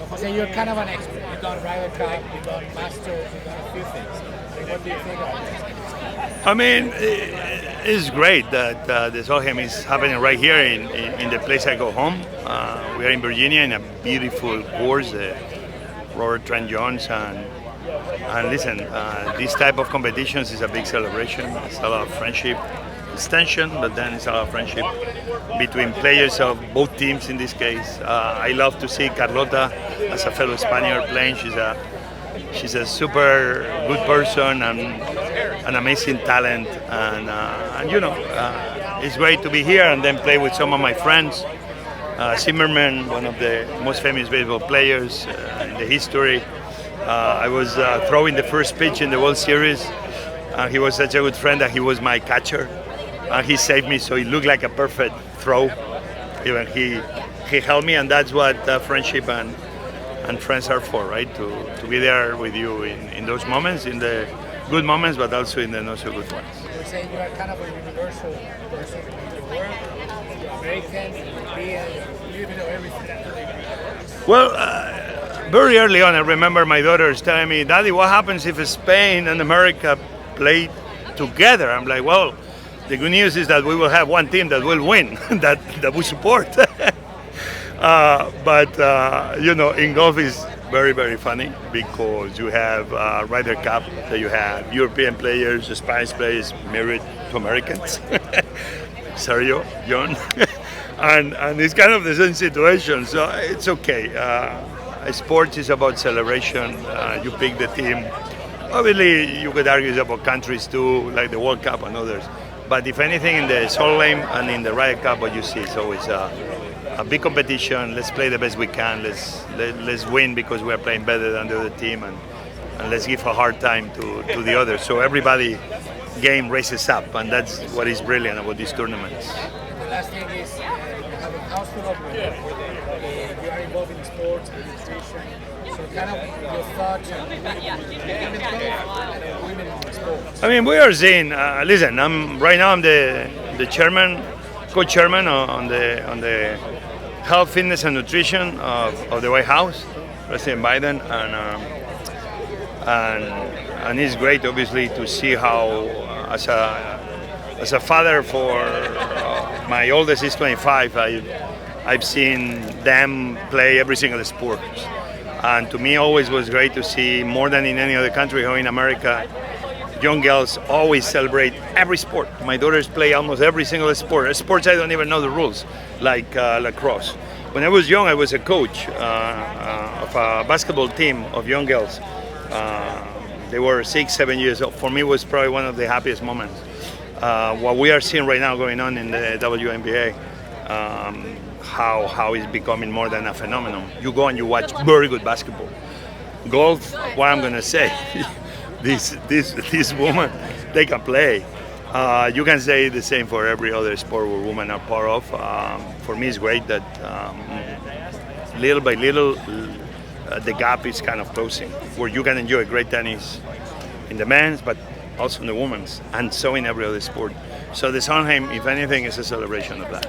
Jose, you're kind of an expert. You've done Ryder Cup, you've done Masters, you've done a few things. I mean, what do you think about this? I mean, it's great that the Solheim is happening right here in the place I go home. We are in Virginia in a beautiful course, Robert Trent Jones, and listen, this type of competitions is a big celebration. It's a lot of friendship. It's tension, but then it's a lot of friendship between players of both teams in this case. I love to see Carlota as a fellow Spaniard playing. She's a super good person and an amazing talent, and you know, it's great to be here and then play with some of my friends. Zimmerman, one of the most famous baseball players in the history. I was throwing the first pitch in the World Series. He was such a good friend that he was my catcher. He saved me, so it looked like a perfect throw. Even he helped me, and that's what friendship and friends are for, right? To be there with you in those moments, in the good moments, but also in the not so good ones. You're saying you are kind of a universal person. You work, you're American, you're European, you know everything. Well, very early on, I remember my daughters telling me, "Daddy, what happens if Spain and America play together?" I'm like, well, the good news is that we will have one team that will win, that we support. But you know, in golf is very, very funny because you have Ryder Cup, that you have European players, Spanish players married to Americans, Sergio, John, and it's kind of the same situation. So it's okay. Sports is about celebration. You pick the team. Obviously, you could argue it's about countries too, like the World Cup and others. But if anything, in the Solheim and in the Ryder Cup, what you see is always a big competition. Let's play the best we can. Let's win because we are playing better than the other team, and let's give a hard time to the others. So everybody game races up, and that's what is brilliant about these tournaments. And the last thing is, you have a house full of women. You are involved in sports and nutrition. So kind of your thoughts on women in sports. I mean, we are seeing. Listen, I'm the chairman, co-chairman on the health, fitness, and nutrition of the White House, President Biden, and it's great, obviously, to see how, as a father for my oldest is 25, I've seen them play every single sport. And to me, always was great to see, more than in any other country, how in America, young girls always celebrate every sport. My daughters play almost every single sport. Sports I don't even know the rules, like lacrosse. When I was young, I was a coach of a basketball team of young girls. They were 6, 7 years old. For me, it was probably one of the happiest moments. What we are seeing right now going on in the WNBA, how it's becoming more than a phenomenon. You go and you watch very good basketball. Golf, what I'm gonna say, this woman, they can play. You can say the same for every other sport where women are part of. For me, it's great that little by little the gap is kind of closing, where you can enjoy great tennis in the men's, but also in the women's, and so in every other sport. So the Solheim, if anything, is a celebration of that.